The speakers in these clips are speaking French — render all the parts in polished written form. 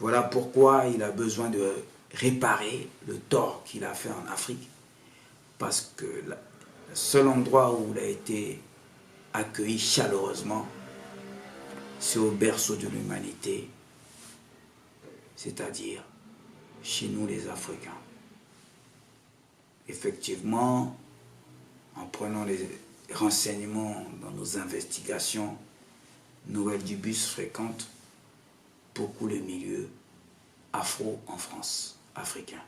Voilà pourquoi il a besoin de réparer le tort qu'il a fait en Afrique. Parce que le seul endroit où il a été accueilli chaleureusement, c'est au berceau de l'humanité, c'est-à-dire chez nous les Africains. Effectivement, en prenant les renseignements dans nos investigations, Noël Dubus fréquente beaucoup le milieu afro en France, africain.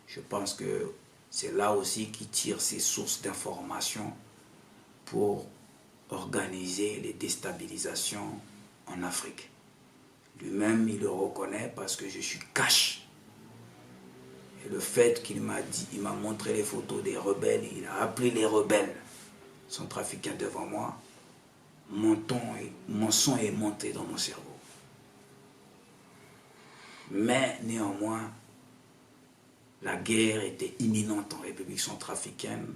Je pense que c'est là aussi qu'il tire ses sources d'informations pour organiser les déstabilisations en Afrique. Lui-même, il le reconnaît parce que je suis cash. Et le fait qu'il m'a dit, il m'a montré les photos des rebelles, il a appelé les rebelles centrafricains devant moi, mon son est monté dans mon cerveau. Mais néanmoins, la guerre était imminente en République centrafricaine.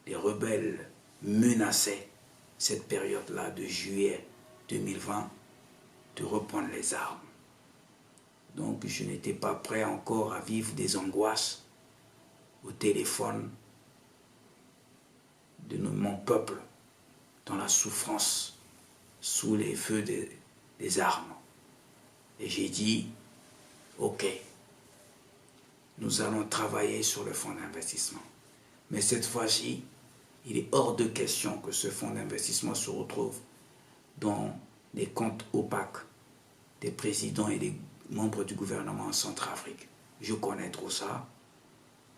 Les rebelles menaçaient cette période-là de juillet 2020 de reprendre les armes. Donc je n'étais pas prêt encore à vivre des angoisses au téléphone de mon peuple dans la souffrance sous les feux des armes. Et j'ai dit, ok, nous allons travailler sur le fonds d'investissement. Mais cette fois-ci, il est hors de question que ce fonds d'investissement se retrouve dans les comptes opaques des présidents et des membres du gouvernement en Centrafrique. Je connais trop ça.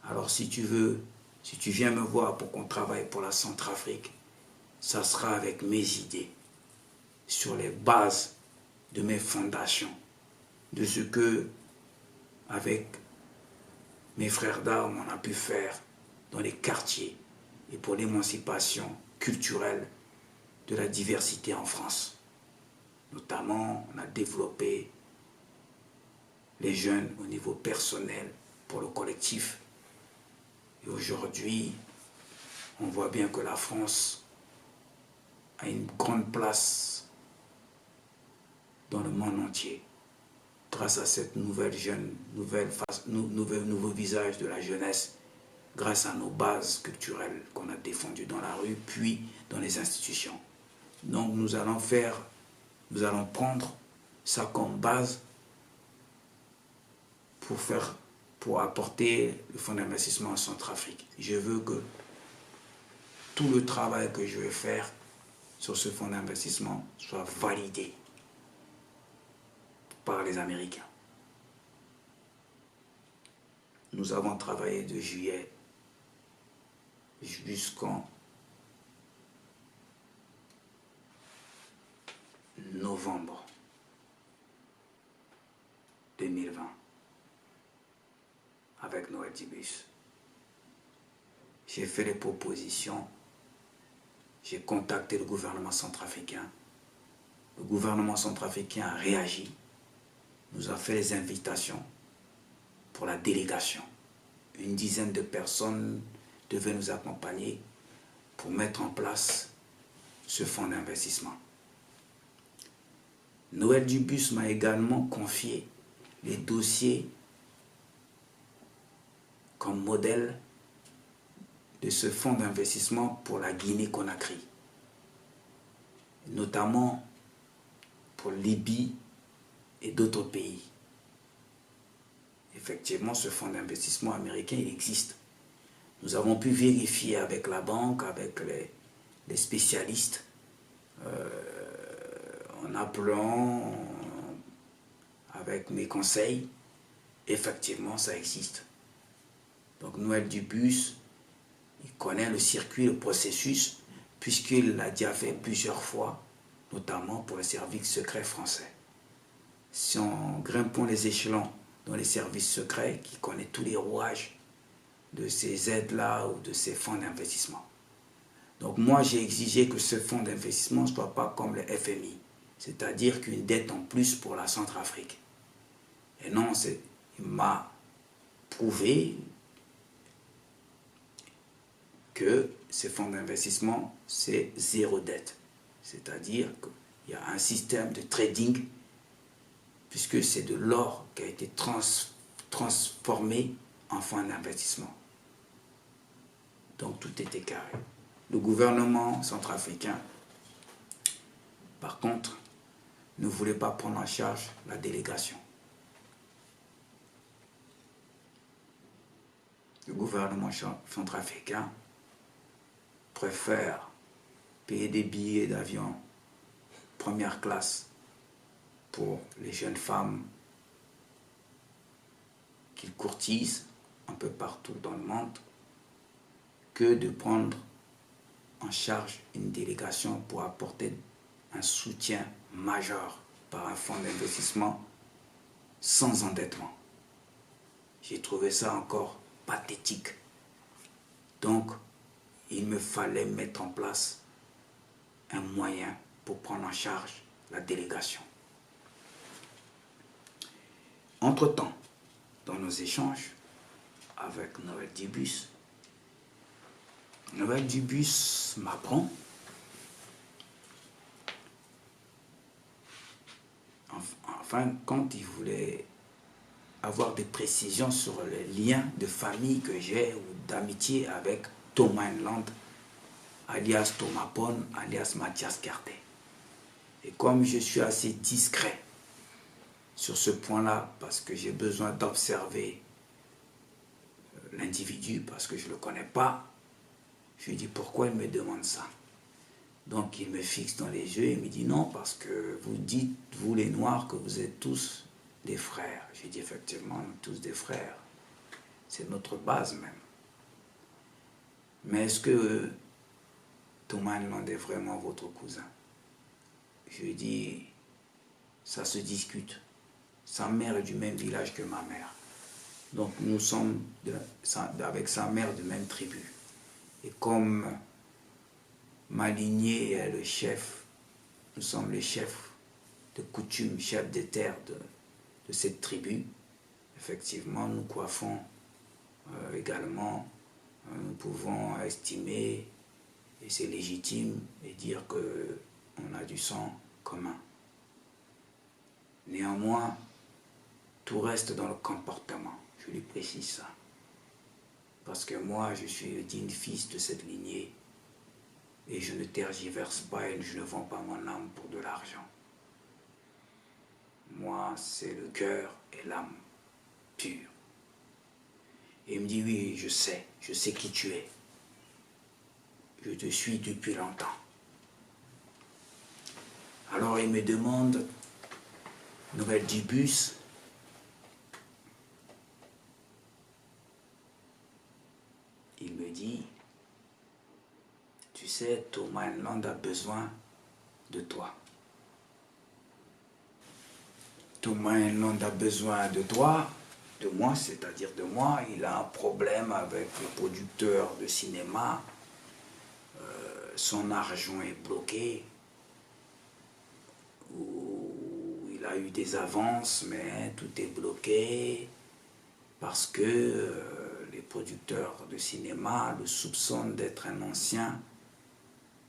Alors si tu viens me voir pour qu'on travaille pour la Centrafrique, ça sera avec mes idées, sur les bases de mes fondations, de ce que, avec mes frères d'armes, on a pu faire dans les quartiers et pour l'émancipation culturelle de la diversité en France. Notamment, on a développé les jeunes au niveau personnel pour le collectif. Et aujourd'hui, on voit bien que la France a une grande place dans le monde entier grâce à cette nouveau visage de la jeunesse, grâce à nos bases culturelles qu'on a défendues dans la rue, puis dans les institutions. Donc nous allons prendre ça comme base pour apporter le fonds d'investissement en Centrafrique. Je veux que tout le travail que je vais faire sur ce fonds d'investissement soit validé par les Américains. Nous avons travaillé de juillet jusqu'en novembre 2020 avec Noël Dubus. J'ai fait les propositions, j'ai contacté le gouvernement centrafricain. Le gouvernement centrafricain a réagi, nous a fait les invitations pour la délégation. Une dizaine de personnes devaient nous accompagner pour mettre en place ce fonds d'investissement. Noël Dubus m'a également confié les dossiers comme modèle de ce fonds d'investissement pour la Guinée-Conakry, notamment pour Libye et d'autres pays. Effectivement, ce fonds d'investissement américain, il existe. Nous avons pu vérifier avec la banque, avec les spécialistes, en appelant, avec mes conseils, effectivement, ça existe. Donc Noël Dubus, il connaît le circuit, le processus, puisqu'il l'a déjà fait plusieurs fois, notamment pour le service secret français. Si on grimpons les échelons dans les services secrets, qui connaît tous les rouages de ces aides-là ou de ces fonds d'investissement. Donc moi, j'ai exigé que ce fonds d'investissement ne soit pas comme le FMI, c'est-à-dire qu'une dette en plus pour la Centrafrique. Et non, il m'a prouvé que ces fonds d'investissement, c'est zéro dette. C'est-à-dire qu'il y a un système de trading, puisque c'est de l'or qui a été transformé en fonds d'investissement. Donc tout était carré. Le gouvernement centrafricain, par contre, ne voulait pas prendre en charge la délégation. Le gouvernement centrafricain préfère payer des billets d'avion première classe pour les jeunes femmes qu'ils courtisent un peu partout dans le monde que de prendre en charge une délégation pour apporter un soutien majeur par un fonds d'investissement sans endettement. J'ai trouvé ça encore pathétique. Donc, il me fallait mettre en place un moyen pour prendre en charge la délégation. Entre-temps, dans nos échanges avec Noël Dubus m'apprend enfin, quand il voulait avoir des précisions sur les liens de famille que j'ai ou d'amitié avec Thomas Enland, alias Thomas Pon, alias Mathias Carter. Et comme je suis assez discret sur ce point-là, parce que j'ai besoin d'observer l'individu, parce que je ne le connais pas, je lui dis pourquoi il me demande ça. Donc il me fixe dans les yeux et me dit non, parce que vous dites, vous les Noirs, que vous êtes tous des frères. J'ai dit effectivement, nous tous des frères. C'est notre base même. Mais est-ce que Thomas Enland est vraiment votre cousin? Je lui dis, ça se discute. Sa mère est du même village que ma mère. Donc nous sommes avec sa mère de même tribu. Et comme ma lignée est le chef, nous sommes les chefs de coutume, chefs des terres de cette tribu, effectivement nous coiffons également, nous pouvons estimer, et c'est légitime, et dire qu'on a du sang commun. Néanmoins, tout reste dans le comportement, je lui précise ça. Parce que moi, je suis le digne fils de cette lignée, et je ne tergiverse pas et je ne vends pas mon âme pour de l'argent. Moi, c'est le cœur et l'âme pure. Et il me dit, oui, je sais qui tu es. Je te suis depuis longtemps. Alors il me demande, Noël Dubus, il me dit, tu sais, Thomas Enland a besoin de toi. Thomas Enland a besoin de toi, de moi, c'est-à-dire de moi. Il a un problème avec le producteur de cinéma. Son argent est bloqué. Il a eu des avances, mais tout est bloqué parce que les producteurs de cinéma le soupçonnent d'être un ancien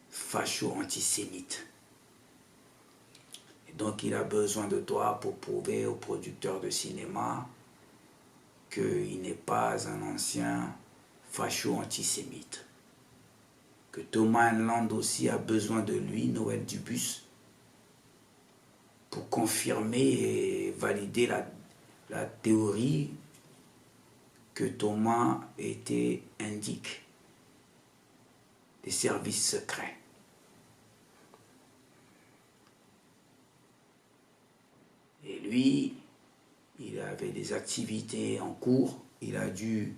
facho-antisémite. Et donc il a besoin de toi pour prouver aux producteurs de cinéma qu'il n'est pas un ancien facho-antisémite. Que Thomas Enland aussi a besoin de lui, Noël Dubus, pour confirmer et valider la théorie que Thomas était indique des services secrets. Et lui, il avait des activités en cours, il a dû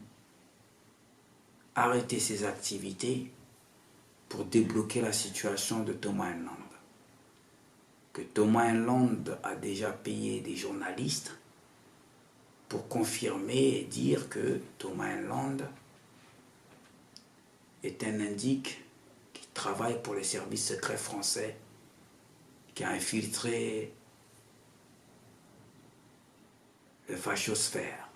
arrêter ses activités pour débloquer la situation de Thomas Enland. Que Thomas Enland a déjà payé des journalistes pour confirmer et dire que Thomas Enland est un indique qui travaille pour les services secrets français, qui a infiltré le fachosphère.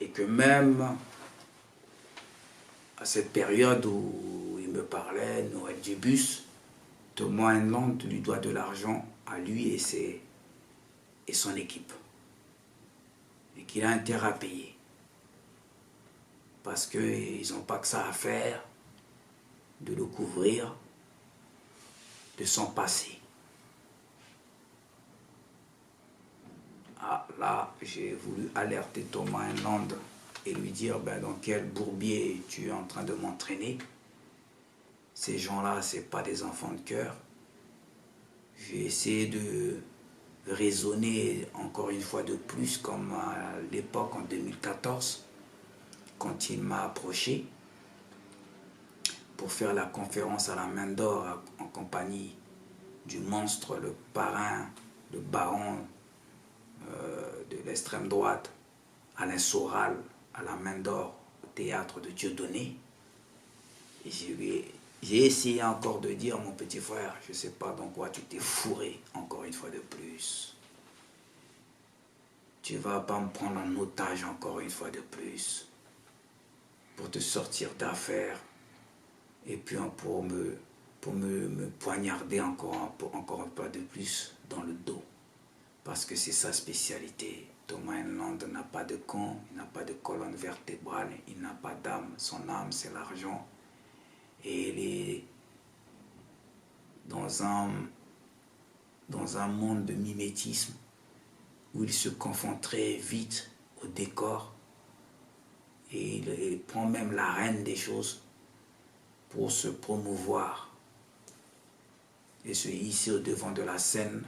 Et que même à cette période où il me parlait, Noël Dubus, Thomas Enland lui doit de l'argent à lui et son équipe. Et qu'il a intérêt à payer. Parce qu'ils n'ont pas que ça à faire de le couvrir de son passé. Ah, là, j'ai voulu alerter Thomas Enland et lui dire dans quel bourbier tu es en train de m'entraîner. Ces gens-là, ce n'est pas des enfants de cœur. J'ai essayé de raisonner encore une fois de plus, comme à l'époque en 2014, quand il m'a approché pour faire la conférence à la Main d'Or en compagnie du monstre, le parrain, le baron de l'extrême droite, Alain Soral, à la Main d'Or, au théâtre de Dieudonné. Et j'ai essayé encore de dire, mon petit frère, je ne sais pas dans quoi tu t'es fourré, encore une fois de plus. Tu ne vas pas me prendre en otage encore une fois de plus, pour te sortir d'affaires, et puis pour me poignarder encore un peu de plus dans le dos. Parce que c'est sa spécialité. Thomas Enland n'a pas de con, il n'a pas de colonne vertébrale, il n'a pas d'âme. Son âme, c'est l'argent. Et il est dans un monde de mimétisme où il se confond très vite au décor et il prend même la reine des choses pour se promouvoir et se hisser au devant de la scène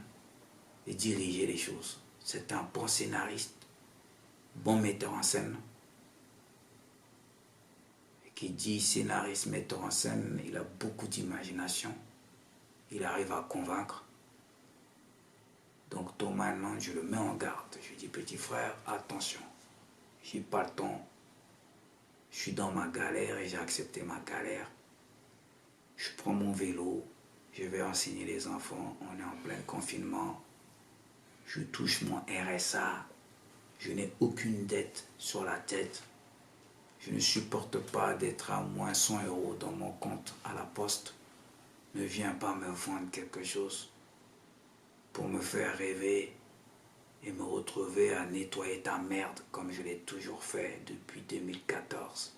et diriger les choses. C'est un bon scénariste, bon metteur en scène. Et qui dit scénariste, metteur en scène, il a beaucoup d'imagination. Il arrive à convaincre. Donc Thomas Enland, je le mets en garde. Je lui dis, petit frère, attention, j'ai pas le temps. Je suis dans ma galère et j'ai accepté ma galère. Je prends mon vélo, je vais enseigner les enfants, on est en plein confinement. Je touche mon RSA, je n'ai aucune dette sur la tête. Je ne supporte pas d'être à moins 100 € dans mon compte à la poste. Ne viens pas me vendre quelque chose pour me faire rêver et me retrouver à nettoyer ta merde comme je l'ai toujours fait depuis 2014.